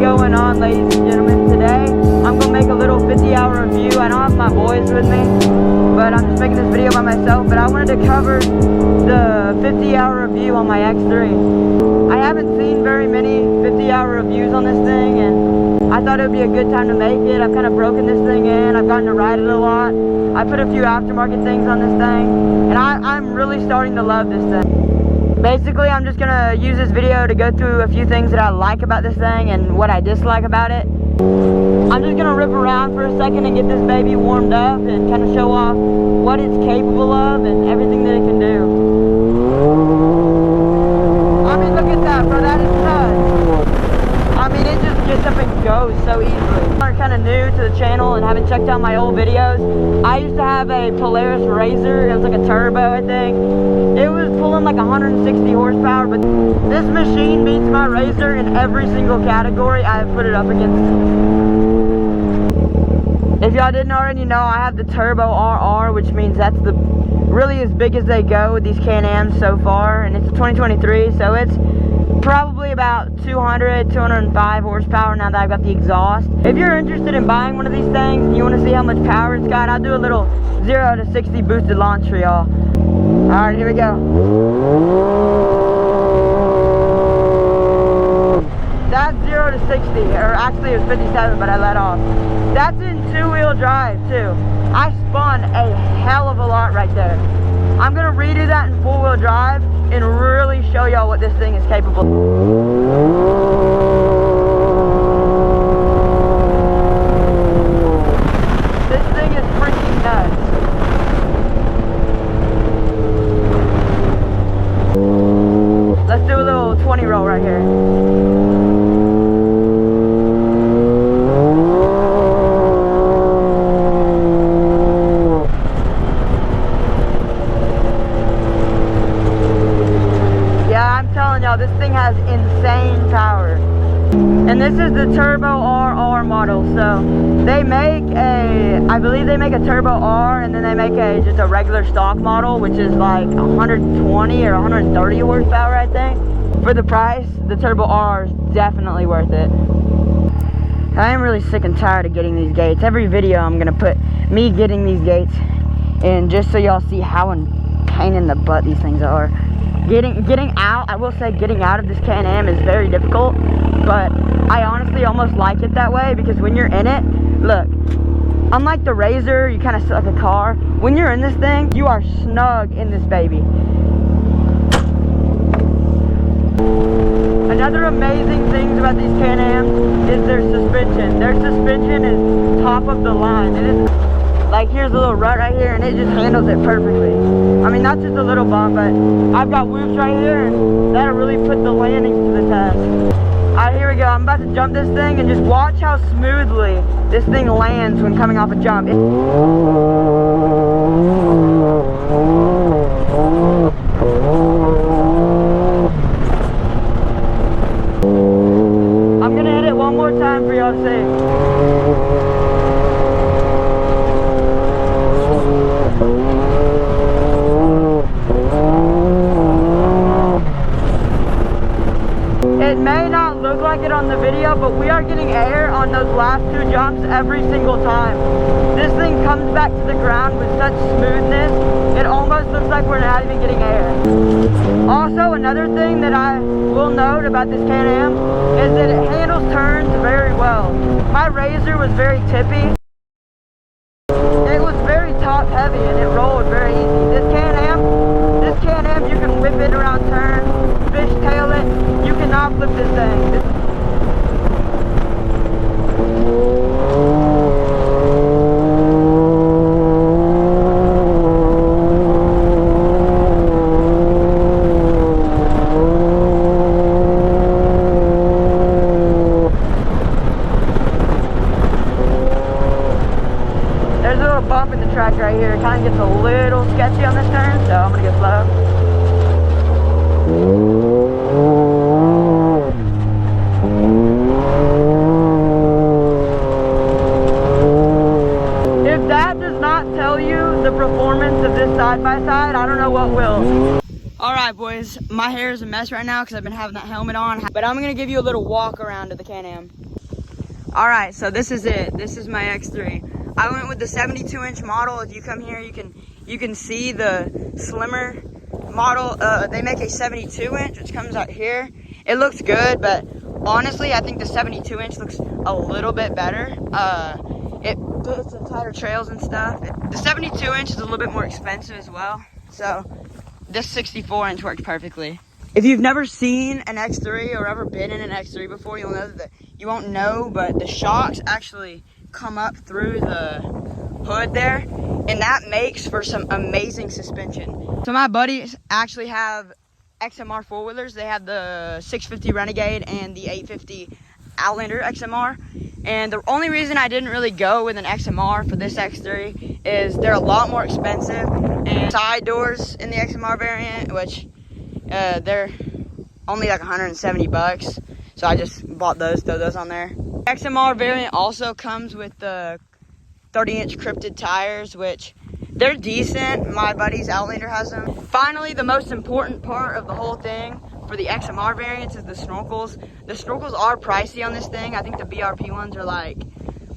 going on, ladies and gentlemen? Today, I'm gonna make a little 50-hour review. I don't have my boys with me, but I'm just making this video by myself. But I wanted to cover the 50-hour review on my X3. I haven't seen very many 50-hour reviews on this thing, and I thought it would be a good time to make it. I've kind of broken this thing in. I've gotten to ride it a lot. I put a few aftermarket things on this thing, and I'm really starting to love this thing. Basically, I'm just gonna use this video to go through a few things that I like about this thing and what I dislike about it. I'm just gonna rip around for a second and get this baby warmed up and kind of show off what it's capable of and everything that it can do. I mean, look at that, bro, that is nuts. I mean, it just gets up and goes so easily. I'm kind of new to the channel and haven't checked out my old videos. I used to have a Polaris RZR. It was like a turbo, I think. It was pulling like 160 horsepower, but this machine beats my RZR in every single category I have put it up against. If y'all didn't already know, I have the Turbo RR, which means that's the really as big as they go with these Can-Ams so far, and it's a 2023, so it's probably about 200, 205 horsepower now that I've got the exhaust. If you're interested in buying one of these things and you want to see how much power it's got, I'll do a little 0 to 60 boosted launch for y'all. Alright, here we go. That's 0 to 60, or actually it was 57, but I let off. That's in 2-wheel drive too. I spun a hell of a lot right there. I'm gonna redo that in 4-wheel drive and really show y'all what this thing is capable of. This thing is freaking nuts. Let's do a little 20 roll right here. This thing has insane power, and this is the Turbo RR model. So they make I believe they make a Turbo R, and then they make just a regular stock model, which is like 120 or 130 horsepower, I think. For the price, the Turbo R is definitely worth it. I am really sick and tired of getting these gates. Every video I'm gonna put me getting these gates in, just so y'all see how pain in the butt these things are. Getting out, I will say getting out of this Can-Am is very difficult, but I honestly almost like it that way, because when you're in it, look, unlike the RZR, you kind of sit like a car. When you're in this thing, you are snug in this baby. Another amazing thing about these Can-Ams is their suspension. Their suspension is top of the line. It is like, here's a little rut right here, and it just handles it perfectly. I mean, not just a little bump, but I've got whoops right here, and that'll really put the landings to the test. Alright, here we go. I'm about to jump this thing, and just watch how smoothly this thing lands when coming off a jump. I'm gonna hit it one more time for y'all to see. It may not look like it on the video, but we are getting air on those last 2 jumps every single time. This thing comes back to the ground with such smoothness, it almost looks like we're not even getting air. Also, another thing that I will note about this Can-Am is that it handles turns very well. My RZR was very tippy. It was very top heavy and it rolled very easy. This Can-Am, you can whip it around turns, fishtail it. You cannot flip this thing. There's a little bump in the track right here. It kind of gets a little sketchy on this turn, so I'm going to get slow. If that does not tell you the performance of this side-by-side, I don't know what will. Alright boys, my hair is a mess right now because I've been having that helmet on, but I'm going to give you a little walk around of the Can-Am. All right, so this is it. This is my X3. I went with the 72-inch model. If you come here, you can see the slimmer model. They make a 72-inch, which comes out here. It looks good, but honestly, I think the 72-inch looks a little bit better. It fits in tighter trails and stuff. The 72-inch is a little bit more expensive as well. So this 64-inch works perfectly. If you've never seen an X3 or ever been in an X3 before, you'll know that you won't know, but the shocks actually come up through the hood there, and that makes for some amazing suspension. So my buddies actually have XMR four-wheelers. They have the 650 Renegade and the 850 Outlander XMR. And the only reason I didn't really go with an XMR for this X3 is they're a lot more expensive. And side doors in the XMR variant, which they're only like 170 bucks. So I just bought those, throw those on there. XMR variant also comes with the 30-inch cryptid tires, which they're decent. My buddy's Outlander has them. Finally, the most important part of the whole thing for the XMR variants is the snorkels. The snorkels are pricey on this thing. I think the BRP ones are like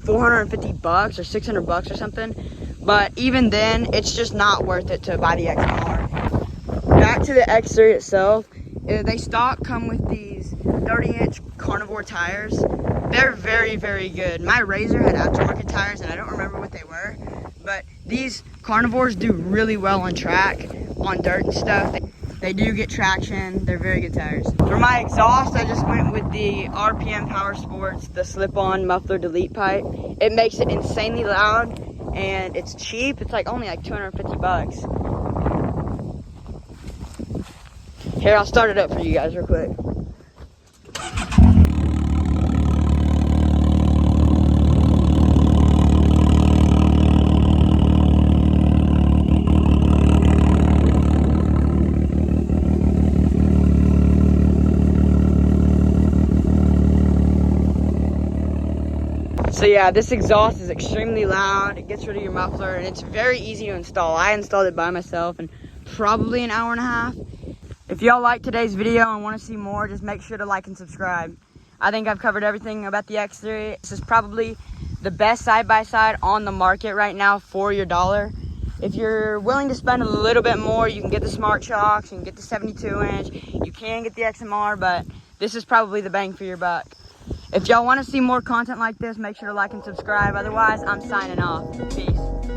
450 bucks or 600 bucks or something. But even then, it's just not worth it to buy the XMR. Back to the X3 itself. They stock come with these 30-inch carnivore tires. They're very, very good. My Razor had aftermarket tires, and I don't remember what they were. But these carnivores do really well on track, on dirt and stuff. They do get traction. They're very good tires. For my exhaust, I just went with the RPM Power Sports, the slip-on muffler delete pipe. It makes it insanely loud, and it's cheap. It's like only like 250 bucks. Here, I'll start it up for you guys real quick. So yeah, this exhaust is extremely loud. It gets rid of your muffler, and it's very easy to install. I installed it by myself in probably an hour and a half. If y'all like today's video and want to see more, just make sure to like and subscribe. I think I've covered everything about the X3. This is probably the best side-by-side on the market right now for your dollar. If you're willing to spend a little bit more, you can get the Smart Shocks, you can get the 72-inch, you can get the XMR, but this is probably the bang for your buck. If y'all want to see more content like this, make sure to like and subscribe. Otherwise, I'm signing off. Peace.